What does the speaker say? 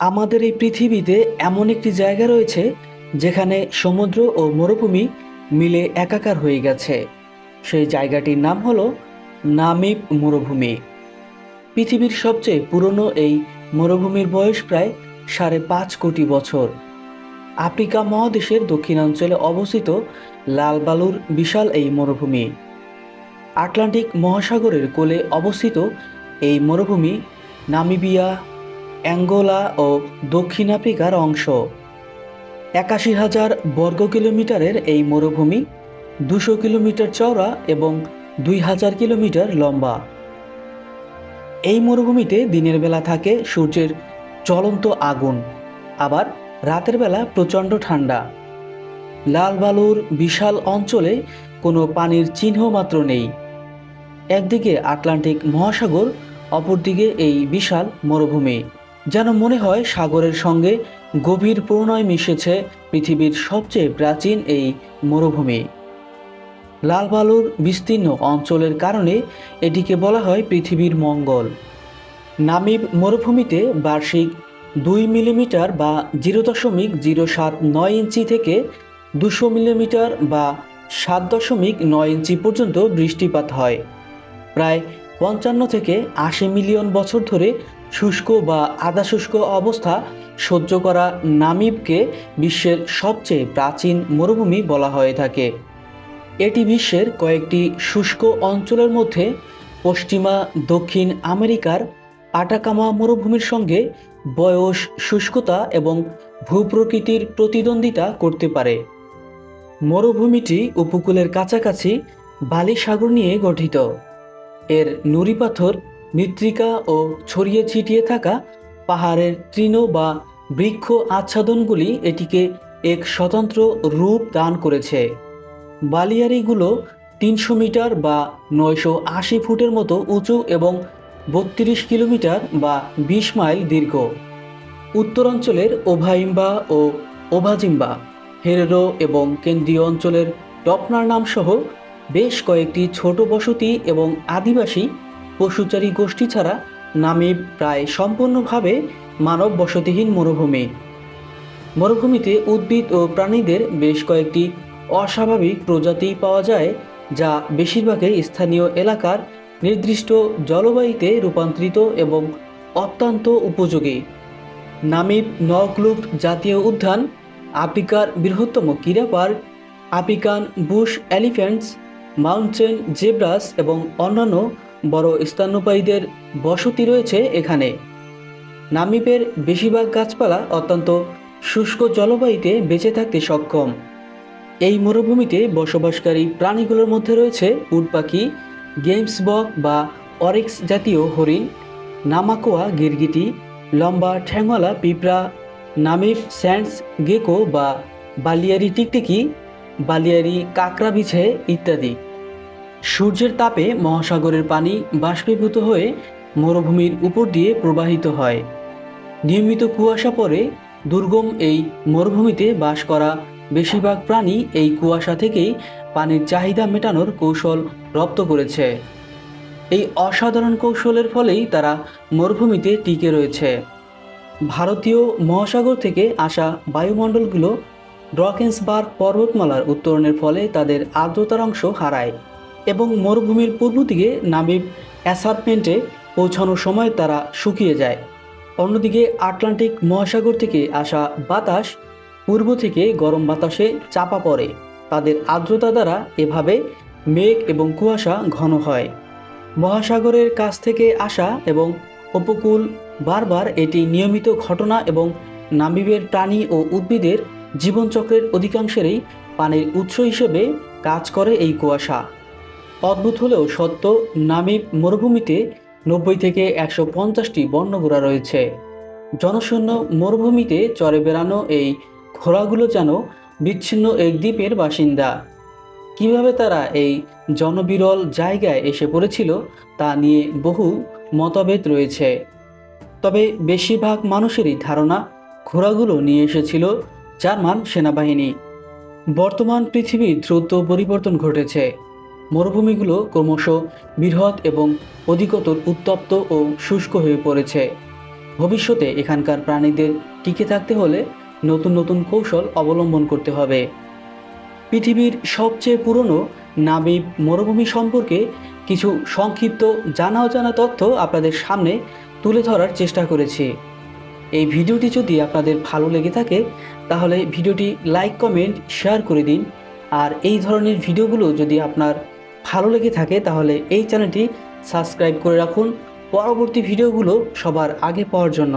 আমাদের এই পৃথিবীতে এমন একটি জায়গা রয়েছে যেখানে সমুদ্র ও মরুভূমি মিলে একাকার হয়ে গেছে। সেই জায়গাটির নাম হলো নামিব মরুভূমি। পৃথিবীর সবচেয়ে পুরনো এই মরুভূমির বয়স প্রায় 5.5 কোটি বছর। আফ্রিকা মহাদেশের দক্ষিণাঞ্চলে অবস্থিত লাল বালুর বিশাল এই মরুভূমি আটলান্টিক মহাসাগরের কোলে অবস্থিত। এই মরুভূমি নামিবিয়া, অ্যাঙ্গোলা ও দক্ষিণ আফ্রিকার অংশ। 81,000 বর্গ কিলোমিটারের এই মরুভূমি 200 কিলোমিটার চওড়া এবং 2,000 কিলোমিটার লম্বা। এই মরুভূমিতে দিনের বেলা থাকে সূর্যের জ্বলন্ত আগুন, আবার রাতের বেলা প্রচণ্ড ঠান্ডা। লাল বালুর বিশাল অঞ্চলে কোনো পানির চিহ্ন মাত্র নেই। একদিকে আটলান্টিক মহাসাগর, অপরদিকে এই বিশাল মরুভূমি। যেন মনে হয় সাগরের সঙ্গে গভীর প্রণয় মিশেছে পৃথিবীর সবচেয়ে প্রাচীন এই মরুভূমি। লাল বালুর বিস্তীর্ণ অঞ্চলের কারণে এটিকে বলা হয় পৃথিবীর মঙ্গল। নামিব মরুভূমিতে বার্ষিক 2 মিলিমিটার বা 0.079 ইঞ্চি থেকে 200 মিলিমিটার বা 7.9 ইঞ্চি পর্যন্ত বৃষ্টিপাত হয়। প্রায় 55 থেকে 80 মিলিয়ন বছর ধরে শুষ্ক বা আধা শুষ্ক অবস্থা সহ্য করা নামিবকে বিশ্বের সবচেয়ে প্রাচীন মরুভূমি বলা হয়ে থাকে। এটি বিশ্বের কয়েকটি শুষ্ক অঞ্চলের মধ্যে পশ্চিমা দক্ষিণ আমেরিকার আটাকামা মরুভূমির সঙ্গে বয়স, শুষ্কতা এবং ভূপ্রকৃতির প্রতিদ্বন্দ্বিতা করতে পারে। মরুভূমিটি উপকূলের কাছাকাছি বালি সাগর নিয়ে গঠিত। এর নুড়ি পাথর, মৃত্তিকা ও ছড়িয়ে ছিটিয়ে থাকা পাহাড়ের তৃণ বা বৃক্ষ আচ্ছাদনগুলি এটিকে এক স্বতন্ত্র রূপ দান করেছে। বালিয়াড়িগুলো 300 মিটার বা 980 ফুটের মতো উঁচু এবং 32 কিলোমিটার বা 20 মাইল দীর্ঘ। উত্তরাঞ্চলের ওভাইম্বা ও ওভাজিম্বা, হেরেরো এবং কেন্দ্রীয় অঞ্চলের ডপনার নামসহ বেশ কয়েকটি ছোট বসতি এবং আদিবাসী পশুচারী গোষ্ঠী ছাড়া নামিব প্রায় সম্পূর্ণভাবে মানব বসতিহীন মরুভূমি। মরুভূমিতে উদ্ভিদ ও প্রাণীদের বেশ কয়েকটি অস্বাভাবিক প্রজাতি পাওয়া যায়, যা বেশিরভাগই স্থানীয় এলাকার নির্দিষ্ট জলবায়ুতে রূপান্তরিত এবং অত্যন্ত উপযোগী। নামিব নকলুফট জাতীয় উদ্যান, আফ্রিকার বৃহত্তম ক্রীড়া park, African bush elephants, mountain zebras এবং অন্যান্য বড় স্তন্যপায়ীদের বসতি রয়েছে এখানে। নামিবের বেশিরভাগ গাছপালা অত্যন্ত শুষ্ক জলবায়ুতে বেঁচে থাকতে সক্ষম। এই মরুভূমিতে বসবাসকারী প্রাণীগুলোর মধ্যে রয়েছে উট পাখি, গেমস বক বা অরিক্স জাতীয় হরিণ, নামাকোয়া গিরগিটি, লম্বা ঠ্যাংওয়ালা পিঁপড়া, নামিব স্যান্ডস গেকো বা বালিয়ারি টিকটিকি, বালিয়ারি কাঁকড়া বিছে ইত্যাদি। সূর্যের তাপে মহাসাগরের পানি বাষ্পীভূত হয়ে মরুভূমির উপর দিয়ে প্রবাহিত হয়। নিয়মিত কুয়াশা পড়ে। দুর্গম এই মরুভূমিতে বাস করা বেশিরভাগ প্রাণী এই কুয়াশা থেকেই পানির চাহিদা মেটানোর কৌশল রপ্ত করেছে। এই অসাধারণ কৌশলের ফলেই তারা মরুভূমিতে টিকে রয়েছে। ভারতীয় মহাসাগর থেকে আসা বায়ুমণ্ডলগুলো ড্রকেন্সবার্গ পর্বতমালার উত্তরণের ফলে তাদের আর্দ্রতার অংশ হারায় এবং মরুভূমির পূর্ব দিকে নামিব অ্যাসার্টমেন্টে পৌঁছানোর সময় তারা শুকিয়ে যায়। অন্যদিকে আটলান্টিক মহাসাগর থেকে আসা বাতাস পূর্ব থেকে গরম বাতাসে চাপা পড়ে। তাদের আর্দ্রতা দ্বারা এভাবে মেঘ এবং কুয়াশা ঘন হয়। মহাসাগরের কাছ থেকে আসা এবং উপকূল বারবার এটি নিয়মিত ঘটনা এবং নামিবের প্রাণী ও উদ্ভিদের জীবনচক্রের অধিকাংশেরই পানির উৎস হিসেবে কাজ করে এই কুয়াশা। অদ্ভুত হলেও সত্য, নামিব মরুভূমিতে 90 থেকে 150টি বন্যঘোড়া রয়েছে। জনশূন্য মরুভূমিতে চরে বেড়ানো এই ঘোড়াগুলো যেন বিচ্ছিন্ন এক দ্বীপের বাসিন্দা। কিভাবে তারা এই জনবিরল জায়গায় এসে পড়েছিল তা নিয়ে বহু মতভেদ রয়েছে। তবে বেশিরভাগ মানুষেরই ধারণা ঘোড়াগুলো নিয়ে এসেছিল জার্মান সেনাবাহিনী। বর্তমান পৃথিবীর দ্রুত পরিবর্তন ঘটেছে। মরুভূমিগুলো ক্রমশ বৃহৎ এবং অধিকতর উত্তপ্ত ও শুষ্ক হয়ে পড়েছে। ভবিষ্যতে এখানকার প্রাণীদের টিকে থাকতে হলে নতুন নতুন কৌশল অবলম্বন করতে হবে। পৃথিবীর সবচেয়ে পুরনো নামিব মরুভূমি সম্পর্কে কিছু সংক্ষিপ্ত জানা অজানা তথ্য আপনাদের সামনে তুলে ধরার চেষ্টা করেছি। এই ভিডিওটি যদি আপনাদের ভালো লেগে থাকে তাহলে ভিডিওটি লাইক, কমেন্ট, শেয়ার করে দিন। আর এই ধরনের ভিডিওগুলো যদি আপনার ভালো লেগে থাকে তাহলে এই চ্যানেলটি সাবস্ক্রাইব করে রাখুন পরবর্তী ভিডিওগুলো সবার আগে পাওয়ার জন্য।